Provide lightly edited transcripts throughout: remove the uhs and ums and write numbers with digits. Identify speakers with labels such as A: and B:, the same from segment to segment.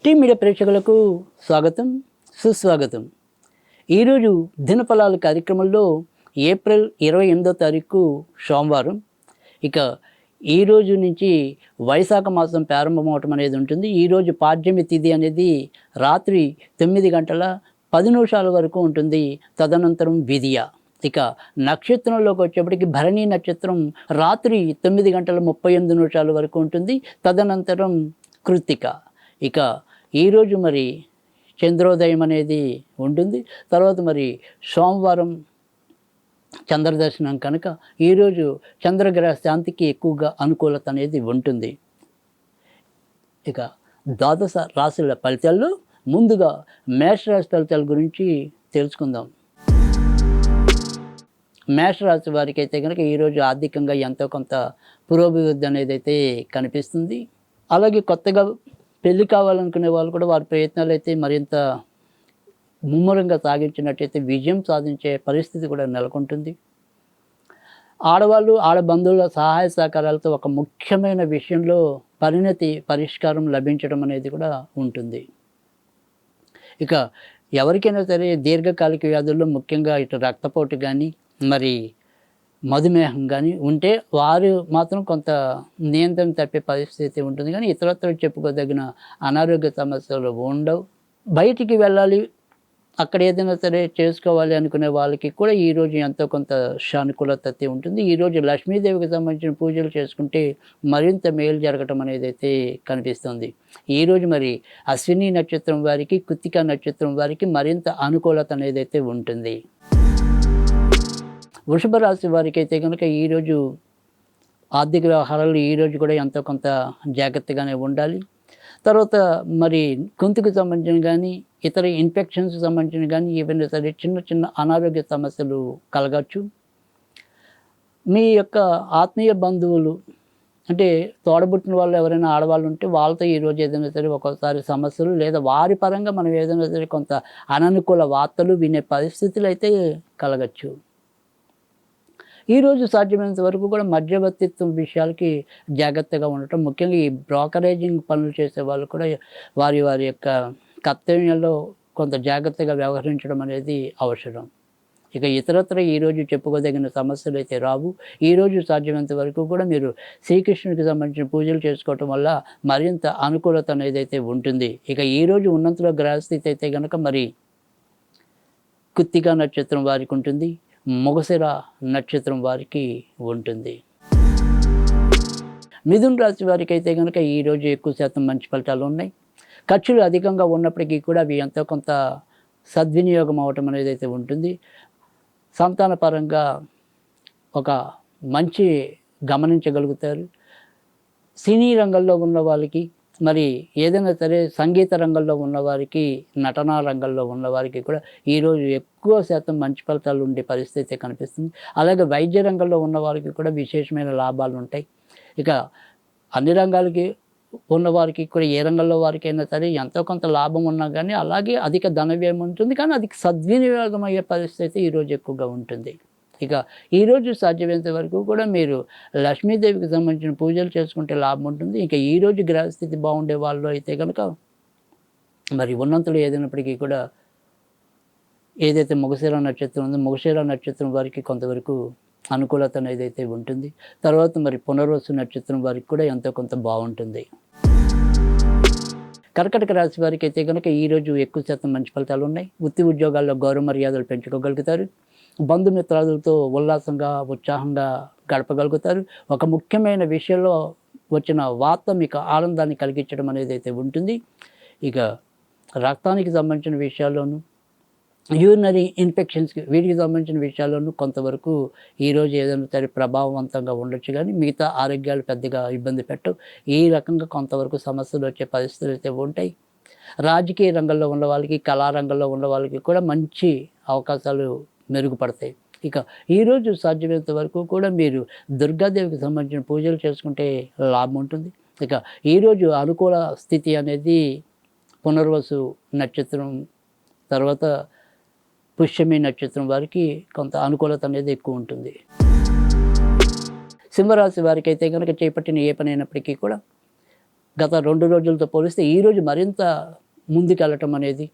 A: Tea media ప్రేక్షకులకు స్వాగతం, సుస్వాగతం. ఈరోజు దినఫలాలు కార్యక్రమంలో ఏప్రిల్ 28వ తారీఖు సోమవారం. ఇక ఈరోజు నుంచి వైశాఖ మాసం ప్రారంభమవటం అనేది ఉంటుంది. ఈరోజు పాడ్యమి తిథి అనేది రాత్రి 9 గంటల 10 నిమిషాల వరకు ఉంటుంది. తదనంతరం విధియ. ఇక నక్షత్రంలోకి వచ్చేప్పటికి భరణి నక్షత్రం రాత్రి 9 గంటల 38 నిమిషాల వరకు ఉంటుంది. తదనంతరం కృత్తిక. ఇక ఈరోజు మరి చంద్రోదయం అనేది ఉంటుంది. తర్వాత మరి సోమవారం చంద్రదర్శనం కనుక ఈరోజు చంద్రగ్రహ శాంతికి ఎక్కువగా అనుకూలత అనేది ఉంటుంది. ఇక ద్వాదశ రాశుల ఫలితాల్లో ముందుగా మేషరాశి ఫలితాల గురించి తెలుసుకుందాం. మేషరాశి వారికి అయితే కనుక ఈరోజు ఆర్థికంగా ఎంతో కొంత పురోభివృద్ధి అనేది అయితే కనిపిస్తుంది. అలాగే కొత్తగా పెళ్ళి కావాలనుకునే వాళ్ళు కూడా వారి ప్రయత్నాలు అయితే మరింత ముమ్మరంగా సాగించినట్టయితే విజయం సాధించే పరిస్థితి కూడా నెలకొంటుంది. ఆడవాళ్ళు ఆడబంధువుల సహాయ సహకారాలతో ఒక ముఖ్యమైన విషయంలో పరిష్కారం లభించడం అనేది కూడా ఉంటుంది. ఇక ఎవరికైనా సరే దీర్ఘకాలిక వ్యాధుల్లో ముఖ్యంగా ఇటు రక్తపోటు కానీ మరి మధుమేహం కానీ ఉంటే వారు మాత్రం కొంత నియంత్రణ తప్పే పరిస్థితి ఉంటుంది. కానీ ఇతరత్ర చెప్పుకోదగిన అనారోగ్య సమస్యలు ఉండవు. బయటికి వెళ్ళాలి, అక్కడ ఏదైనా సరే చేసుకోవాలి అనుకునే వాళ్ళకి కూడా ఈరోజు ఎంతో కొంత సానుకూలత ఉంటుంది. ఈరోజు లక్ష్మీదేవికి సంబంధించిన పూజలు చేసుకుంటే మరింత మేలు జరగటం అనేది అయితే కనిపిస్తుంది. ఈరోజు మరి అశ్విని నక్షత్రం వారికి, కృత్తిక నక్షత్రం వారికి మరింత అనుకూలత అనేది అయితే ఉంటుంది. వృషభ రాశి వారికి అయితే కనుక ఈరోజు ఆర్థిక వ్యవహారాలు ఈరోజు కూడా ఎంతో కొంత జాగ్రత్తగానే ఉండాలి. తర్వాత మరి గొంతుకు సంబంధించిన కానీ ఇతర ఇన్ఫెక్షన్స్కి సంబంధించిన కానీ ఏవైనా సరే చిన్న చిన్న అనారోగ్య సమస్యలు కలగచ్చు. మీ యొక్క ఆత్మీయ బంధువులు అంటే తోడబుట్టిన వాళ్ళు ఎవరైనా ఆడవాళ్ళు ఉంటే వాళ్ళతో ఈరోజు ఏదైనా సరే ఒక్కోసారి సమస్యలు లేదా వారి పరంగా మనం ఏదైనా సరే కొంత అననుకూల వార్తలు వినే పరిస్థితులు అయితే కలగచ్చు. ఈరోజు సాధ్యమైనంత వరకు కూడా మధ్యవర్తిత్వం విషయాలకి జాగ్రత్తగా ఉండటం, ముఖ్యంగా ఈ బ్రోకరేజింగ్ పనులు చేసే వాళ్ళు కూడా వారి యొక్క కర్తవ్యంలో కొంత జాగ్రత్తగా వ్యవహరించడం అనేది అవసరం. ఇక ఇతరత్ర ఈరోజు చెప్పుకోదగిన సమస్యలు అయితే రావు. ఈరోజు సాధ్యమైనంత వరకు కూడా మీరు శ్రీకృష్ణుడికి సంబంధించిన పూజలు చేసుకోవటం వల్ల మరింత అనుకూలత అనేది అయితే ఉంటుంది. ఇక ఈరోజు ఉన్నంతలో గ్రహస్థితి అయితే కనుక మరి కృత్తిక నక్షత్రం వారికి ఉంటుంది, మృగశిర నక్షత్రం వారికి ఉంటుంది. మిథున రాశి వారికి అయితే కనుక ఈరోజు ఎక్కువ శాతం మంచి ఫలితాలు ఉన్నాయి. ఖర్చులు అధికంగా ఉన్నప్పటికీ కూడా అవి ఎంతో కొంత సద్వినియోగం అవటం అనేది అయితే ఉంటుంది. సంతానపరంగా ఒక మంచి గమనించగలుగుతారు. సినీ రంగంలో ఉన్న వాళ్ళకి మరి ఏదైనా సరే సంగీత రంగంలో ఉన్నవారికి, నటనా రంగంలో ఉన్నవారికి కూడా ఈరోజు ఎక్కువ శాతం మంచి ఫలితాలు ఉండే పరిస్థితి కనిపిస్తుంది. అలాగే వైద్య రంగంలో ఉన్న వారికి కూడా విశేషమైన లాభాలు ఉంటాయి. ఇక అన్ని రంగాలకి ఉన్నవారికి కూడా ఏ రంగంలో వారికైనా సరే ఎంతో కొంత లాభం ఉన్నా కానీ అలాగే అధిక ధన వ్యయం ఉంటుంది. కానీ అది సద్వినియోగం అయ్యే పరిస్థితి ఈరోజు ఎక్కువగా ఉంటుంది. ఇక ఈరోజు సాధ్యమైనంత వరకు కూడా మీరు లక్ష్మీదేవికి సంబంధించిన పూజలు చేసుకుంటే లాభం ఉంటుంది. ఇక ఈరోజు గ్రహస్థితి బాగుండే వాళ్ళు అయితే కనుక మరి ఉన్నంతలో ఏదైనప్పటికీ కూడా ఏదైతే మృగశిర నక్షత్రం ఉందో మృగశిర నక్షత్రం వారికి కొంతవరకు అనుకూలత అనేది అయితే ఉంటుంది. తర్వాత మరి పునర్వసు నక్షత్రం వారికి కూడా ఎంతో కొంత బాగుంటుంది. కర్కటక రాశి వారికి అయితే కనుక ఈరోజు ఎక్కువ శాతం మంచి ఫలితాలు ఉన్నాయి. వృత్తి ఉద్యోగాల్లో గౌరవ మర్యాదలు పెంచుకోగలుగుతారు. బంధుమిత్రాదులతో ఉల్లాసంగా ఉత్సాహంగా గడపగలుగుతారు. ఒక ముఖ్యమైన విషయంలో వచ్చిన వార్త మీకు ఆనందాన్ని కలిగించడం అనేది అయితే ఉంటుంది. ఇక రక్తానికి సంబంధించిన విషయాల్లోనూ యూరినరీ ఇన్ఫెక్షన్స్కి వీటికి సంబంధించిన విషయాల్లోనూ కొంతవరకు ఈరోజు ఏదైనా సరే ప్రభావవంతంగా ఉండొచ్చు. కానీ మిగతా ఆరోగ్యాలు పెద్దగా ఇబ్బంది పెట్టవు. ఈ రకంగా కొంతవరకు సమస్యలు వచ్చే పరిస్థితులు అయితే ఉంటాయి. రాజకీయ రంగంలో ఉన్న వాళ్ళకి, కళారంగంలో ఉన్న వాళ్ళకి కూడా మంచి అవకాశాలు మెరుగుపడతాయి. ఇక ఈరోజు సాధ్యమైనంత వరకు కూడా మీరు దుర్గాదేవికి సంబంధించిన పూజలు చేసుకుంటే లాభం ఉంటుంది. ఇక ఈరోజు అనుకూల స్థితి అనేది పునర్వసు నక్షత్రం తర్వాత పుష్యమి నక్షత్రం వారికి కొంత అనుకూలత అనేది ఎక్కువ ఉంటుంది. సింహరాశి వారికి అయితే కనుక చేపట్టిన ఏ పని అయినప్పటికీ కూడా గత 2 రోజులతో పోలిస్తే ఈరోజు మరింత ముందుకెళ్ళటం అనేది,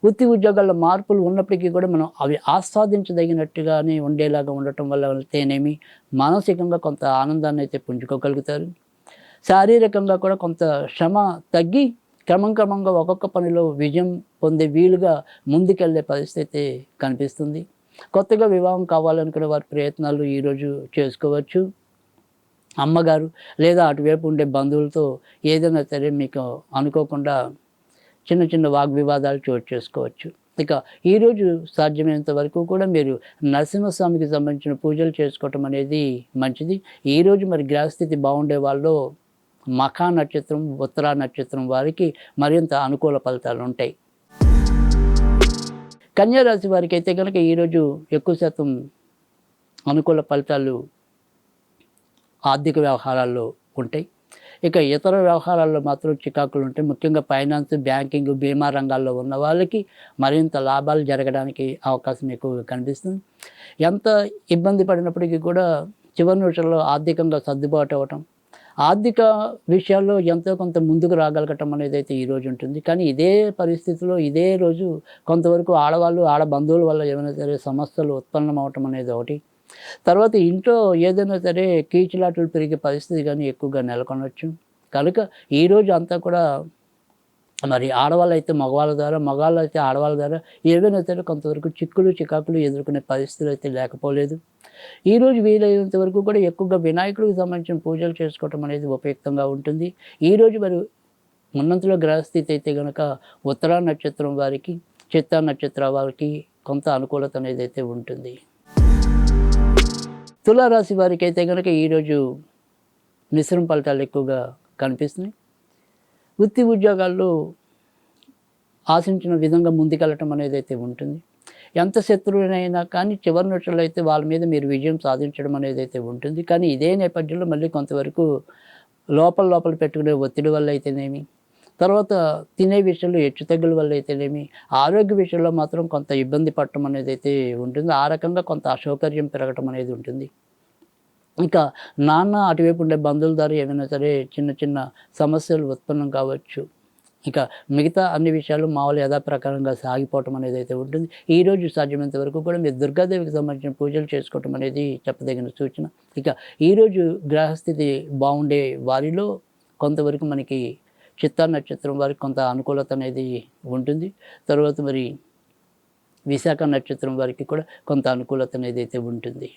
A: వృత్తి ఉద్యోగాల్లో మార్పులు ఉన్నప్పటికీ కూడా మనం అవి ఆస్వాదించదగినట్టుగానే ఉండేలాగా ఉండటం వల్ల అయితేనేమి మానసికంగా కొంత ఆనందాన్ని అయితే పుంజుకోగలుగుతారు. శారీరకంగా కూడా కొంత శ్రమ తగ్గి క్రమంగా ఒక్కొక్క పనిలో విజయం పొందే వీలుగా ముందుకెళ్ళే పరిస్థితి కనిపిస్తుంది. కొత్తగా వివాహం కావాలనుకునే వారి ప్రయత్నాలు ఈరోజు చేసుకోవచ్చు. అమ్మగారు లేదా అటువైపు ఉండే బంధువులతో ఏదైనా సరే మీకు అనుకోకుండా చిన్న వాగ్వివాదాలు చోటు చేసుకోవచ్చు. ఇక ఈరోజు సాధ్యమైనంత వరకు కూడా మీరు నరసింహస్వామికి సంబంధించిన పూజలు చేసుకోవటం అనేది మంచిది. ఈరోజు మరి గ్రహస్థితి బాగుండే వాళ్ళు మఖా నక్షత్రం, ఉత్తరా నక్షత్రం వారికి మరింత అనుకూల ఫలితాలు ఉంటాయి. కన్యా రాశి వారికి అయితే కనుక ఈరోజు ఎక్కువ శాతం అనుకూల ఫలితాలు ఆర్థిక వ్యవహారాల్లో ఉంటాయి. ఇక ఇతర వ్యవహారాల్లో మాత్రం చికాకులు ఉంటాయి. ముఖ్యంగా ఫైనాన్స్, బ్యాంకింగ్, బీమా రంగాల్లో ఉన్న వాళ్ళకి మరింత లాభాలు జరగడానికి అవకాశం ఎక్కువగా కనిపిస్తుంది. ఎంత ఇబ్బంది పడినప్పటికీ కూడా చివరి నిమిషంలో ఆర్థికంగా సర్దుబాటు అవ్వటం, ఆర్థిక విషయాల్లో ఎంతో కొంత ముందుకు రాగలగటం అనేది అయితే ఈరోజు ఉంటుంది. కానీ ఇదే పరిస్థితిలో ఇదే రోజు కొంతవరకు ఆడవాళ్ళు, ఆడ బంధువుల వల్ల ఏమైనా సరే సమస్యలు ఉత్పన్నం అవటం అనేది ఒకటి. తర్వాత ఇంట్లో ఏదైనా సరే కీచులాటలు పెరిగే పరిస్థితి కానీ ఎక్కువగా నెలకొనవచ్చు. కనుక ఈరోజు అంతా కూడా మరి ఆడవాళ్ళు అయితే మగవాళ్ళ ద్వారా, మగవాళ్ళు అయితే ఆడవాళ్ళ ద్వారా ఏవైనా సరే కొంతవరకు చికాకులు ఎదుర్కొనే పరిస్థితులు అయితే లేకపోలేదు. ఈరోజు వీలైనంత వరకు కూడా ఎక్కువగా వినాయకుడికి సంబంధించిన పూజలు చేసుకోవటం అనేది ఉపయుక్తంగా ఉంటుంది. ఈరోజు మరి ఉన్నంతలో గ్రహస్థితి అయితే కనుక ఉత్తరా నక్షత్రం వారికి, చిత్తా నక్షత్రం వారికి కొంత అనుకూలత అనేది అయితే ఉంటుంది. తులారాశి వారికి అయితే కనుక ఈరోజు మిశ్రమ ఫలితాలు ఎక్కువగా కనిపిస్తున్నాయి. వృత్తి ఉద్యోగాల్లో ఆశించిన విధంగా ముందుకెళ్ళటం అనేది అయితే ఉంటుంది. ఎంత శత్రువునైనా కానీ చివరి నిమిషంలో అయితే వాళ్ళ మీద మీరు విజయం సాధించడం అనేది అయితే ఉంటుంది. కానీ ఇదే నేపథ్యంలో మళ్ళీ కొంతవరకు లోపల పెట్టుకునే ఒత్తిడి వల్ల అయితేనేమి, తర్వాత తినే విషయంలో హెచ్చుతగ్గుల వల్ల అయితేనేమి, ఆరోగ్య విషయంలో మాత్రం కొంత ఇబ్బంది పడటం అనేది అయితే ఉంటుంది. ఆ రకంగా కొంత అసౌకర్యం పెరగటం అనేది ఉంటుంది. ఇక అటువైపు ఉండే బంధువుల ద్వారా ఏమైనా సరే చిన్న సమస్యలు ఉత్పన్నం కావచ్చు. ఇక మిగతా అన్ని విషయాలు మామూలు యథాప్రకారంగా సాగిపోవటం అనేది అయితే ఉంటుంది. ఈరోజు సాధ్యమైనంత వరకు కూడా మీరు దుర్గాదేవికి సంబంధించిన పూజలు చేసుకోవటం అనేది చెప్పదగిన సూచన. ఇక ఈరోజు గ్రహస్థితి బాగుండే వారిలో కొంతవరకు మనకి చిత్తా నక్షత్రం వారికి కొంత అనుకూలత అనేది ఉంటుంది. తర్వాత మరి విశాఖ నక్షత్రం వారికి కూడా కొంత అనుకూలత అనేది అయితే ఉంటుంది.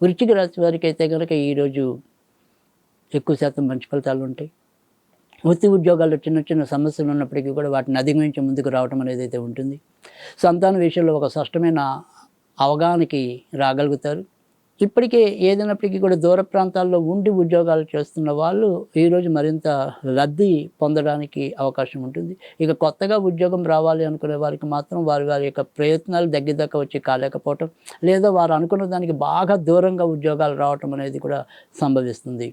A: వృశ్చిక రాశి వారికి అయితే కనుక ఈరోజు ఎక్కువ శాతం మంచి ఫలితాలు ఉంటాయి. వృత్తి ఉద్యోగాల్లో చిన్న సమస్యలు ఉన్నప్పటికీ కూడా వాటిని అధిగమించి ముందుకు రావటం అనేది అయితే ఉంటుంది. సంతాన విషయంలో ఒక స్పష్టమైన అవగాహనకి రాగలుగుతారు. ఇప్పటికే ఏదైనప్పటికీ కూడా దూర ప్రాంతాల్లో ఉండి ఉద్యోగాలు చేస్తున్న వాళ్ళు ఈరోజు మరింత లబ్ధి పొందడానికి అవకాశం ఉంటుంది. ఇక కొత్తగా ఉద్యోగం రావాలి అనుకునే వారికి మాత్రం వారి యొక్క ప్రయత్నాలు దగ్గర వచ్చి కాలేకపోవటం, లేదా వారు అనుకున్న దానికి బాగా దూరంగా ఉద్యోగాలు రావటం అనేది కూడా సంభవిస్తుంది.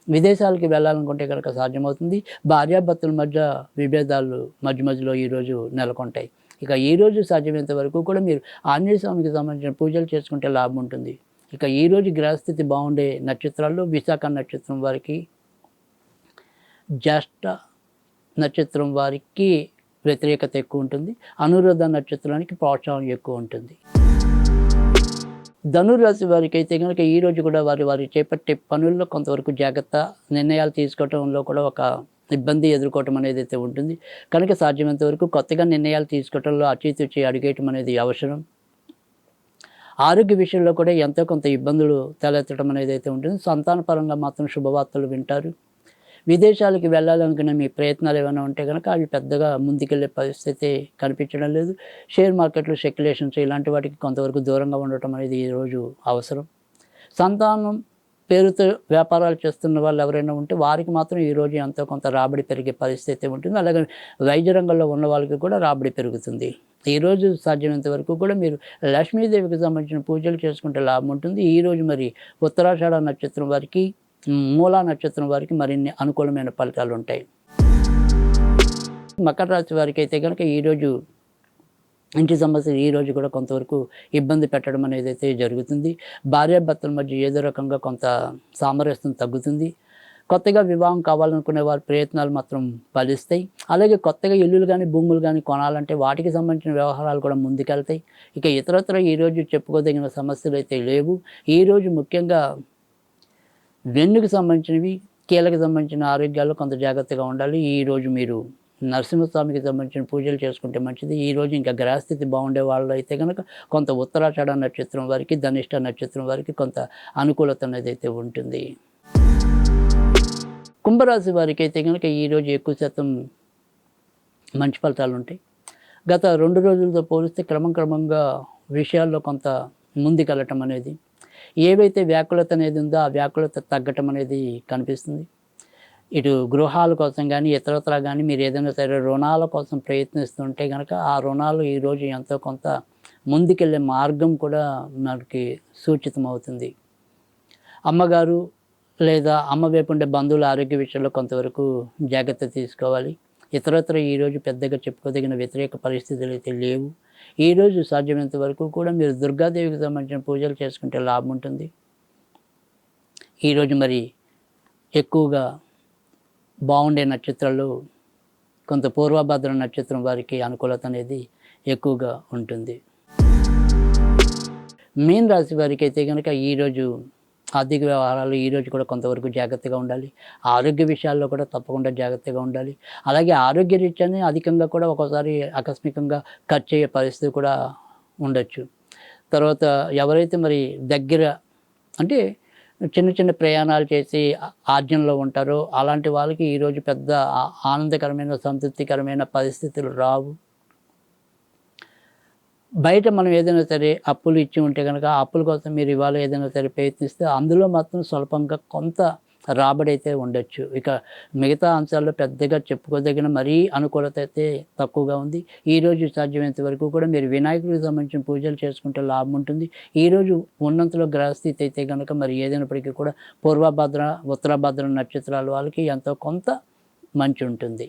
A: విదేశాలకి వెళ్ళాలనుకుంటే కనుక సాధ్యమవుతుంది. భార్యాభర్తల మధ్య విభేదాలు మధ్యలో ఈరోజు నెలకొంటాయి. ఇక ఈరోజు సాధ్యమైనంత వరకు కూడా మీరు ఆంజనేయ స్వామికి సంబంధించిన పూజలు చేసుకుంటే లాభం ఉంటుంది. ఇక ఈరోజు గ్రహస్థితి బాగుండే నక్షత్రాల్లో విశాఖ నక్షత్రం వారికి, జ్యేష్ఠ నక్షత్రం వారికి వ్యతిరేకత ఎక్కువ ఉంటుంది. అనురాధ నక్షత్రానికి ప్రోత్సాహం ఎక్కువ ఉంటుంది. ధనురాశి వారికి అయితే కనుక ఈరోజు కూడా వారి చేపట్టే పనుల్లో కొంతవరకు జాగ్రత్త నిర్ణయాలు తీసుకోవడంలో కూడా ఒక ఇబ్బంది ఎదుర్కోవటం అనేది అయితే ఉంటుంది. కనుక సాధ్యమైనంత వరకు కొత్తగా నిర్ణయాలు తీసుకోవడంలో అచితూచి అడిగేయటం అనేది అవసరం. ఆరోగ్య విషయంలో కూడా ఎంతో కొంత ఇబ్బందులు తలెత్తడం అనేది అయితే ఉంటుంది. సంతానపరంగా మాత్రం శుభవార్తలు వింటారు. విదేశాలకు వెళ్ళాలనుకునే మీ ప్రయత్నాలు ఏమైనా ఉంటే కనుక అవి పెద్దగా ముందుకెళ్ళే పరిస్థితి కనిపించడం లేదు. షేర్ మార్కెట్లు, స్పెక్యులేషన్స్ ఇలాంటి వాటికి కొంతవరకు దూరంగా ఉండటం అనేది ఈరోజు అవసరం. సంతానం పేరుతో వ్యాపారాలు చేస్తున్న వాళ్ళు ఎవరైనా ఉంటే వారికి మాత్రం ఈరోజు ఎంతో కొంత రాబడి పెరిగే పరిస్థితి ఉంటుంది. అలాగే వైద్య రంగంలో ఉన్న వాళ్ళకి కూడా రాబడి పెరుగుతుంది. ఈరోజు సాధ్యమైనంత వరకు కూడా మీరు లక్ష్మీదేవికి సంబంధించిన పూజలు చేసుకుంటే లాభం ఉంటుంది. ఈరోజు మరి ఉత్తరాషాఢ నక్షత్రం వారికి, మూలా నక్షత్రం వారికి మరిన్ని అనుకూలమైన ఫలితాలు ఉంటాయి. మకర రాశి వారికి అయితే కనుక ఈరోజు ఇంటి సమస్యలు ఈరోజు కూడా కొంతవరకు ఇబ్బంది పెట్టడం అనేది అయితే జరుగుతుంది. భార్యాభర్తల మధ్య ఏదో రకంగా కొంత సామరస్యం తగ్గుతుంది. కొత్తగా వివాహం కావాలనుకునే వారి ప్రయత్నాలు మాత్రం ఫలిస్తాయి. అలాగే కొత్తగా ఇల్లులు కానీ, భూములు కానీ కొనాలంటే వాటికి సంబంధించిన వ్యవహారాలు కూడా ముందుకెళ్తాయి. ఇక ఇతరత్ర ఈరోజు చెప్పుకోదగిన సమస్యలైతే లేవు. ఈరోజు ముఖ్యంగా వెన్నుకు సంబంధించినవి, కీళ్ళకి సంబంధించిన ఆరోగ్యాల్లో కొంత జాగ్రత్తగా ఉండాలి. ఈరోజు మీరు నరసింహస్వామికి సంబంధించిన పూజలు చేసుకుంటే మంచిది. ఈరోజు ఇంకా గ్రహస్థితి బాగుండే వాళ్ళు అయితే కనుక కొంత ఉత్తరాషాఢ నక్షత్రం వారికి, ధనిష్ట నక్షత్రం వారికి కొంత అనుకూలత అనేది అయితే ఉంటుంది. కుంభరాశి వారికి అయితే కనుక ఈరోజు ఎక్కువ శాతం మంచి ఫలితాలు ఉంటాయి. గత 2 రోజులతో పోలిస్తే క్రమంగా విషయాల్లో కొంత ముందుకెళ్ళటం అనేది, ఏవైతే వ్యాకులత అనేది ఉందో ఆ వ్యాకులత తగ్గటం అనేది కనిపిస్తుంది. ఇటు గృహాల కోసం కానీ, ఇతరత్రా కానీ మీరు ఏదైనా సరే రుణాల కోసం ప్రయత్నిస్తుంటే కనుక ఆ రుణాలు ఈరోజు ఎంతో కొంత ముందుకెళ్ళే మార్గం కూడా మనకి సూచితమవుతుంది. అమ్మగారు లేదా అమ్మ వైపు ఉండే బంధువుల ఆరోగ్య విషయంలో కొంతవరకు జాగ్రత్త తీసుకోవాలి. ఇతరత్ర ఈరోజు పెద్దగా చెప్పుకోదగిన వ్యతిరేక పరిస్థితులు అయితే లేవు. ఈరోజు సాధ్యమైనంత వరకు కూడా మీరు దుర్గాదేవికి సంబంధించిన పూజలు చేసుకుంటే లాభం ఉంటుంది. ఈరోజు మరి ఎక్కువగా బాగుండే నక్షత్రాలు కొంత పూర్వభద్ర నక్షత్రం వారికి అనుకూలత అనేది ఎక్కువగా ఉంటుంది. మీన రాశి వారికి అయితే కనుక ఈరోజు ఆర్థిక వ్యవహారాలు ఈరోజు కూడా కొంతవరకు జాగ్రత్తగా ఉండాలి. ఆరోగ్య విషయాల్లో కూడా తప్పకుండా జాగ్రత్తగా ఉండాలి. అలాగే ఆరోగ్య రీత్యానే అధికంగా కూడా ఒక్కోసారి ఆకస్మికంగా ఖర్చు అయ్యే పరిస్థితి కూడా ఉండొచ్చు. తర్వాత ఎవరైతే మరి దగ్గర అంటే చిన్న ప్రయాణాలు చేసి ఆర్జనలో ఉంటారో అలాంటి వాళ్ళకి ఈరోజు పెద్ద ఆనందకరమైన, సంతృప్తికరమైన పరిస్థితులు రావు. బయట మనం ఏదైనా సరే అప్పులు ఇచ్చి ఉంటే కనుక ఆ అప్పుల కోసం మీరు ఇవాళ ఏదైనా సరే ప్రయత్నిస్తే అందులో మాత్రం స్వల్పంగా కొంత రాబడి అయితే ఉండొచ్చు. ఇక మిగతా అంశాల్లో పెద్దగా చెప్పుకోదగిన మరీ అనుకూలత అయితే తక్కువగా ఉంది. ఈరోజు సాధ్యమైనంత వరకు కూడా మీరు వినాయకుడికి సంబంధించిన పూజలు చేసుకుంటే లాభం ఉంటుంది. ఈరోజు ఉన్నంతలో గ్రహస్థితి అయితే కనుక మరి ఏదైనప్పటికీ కూడా పూర్వభద్ర, ఉత్తరభద్ర నక్షత్రాల వాళ్ళకి ఎంతో కొంత మంచి ఉంటుంది.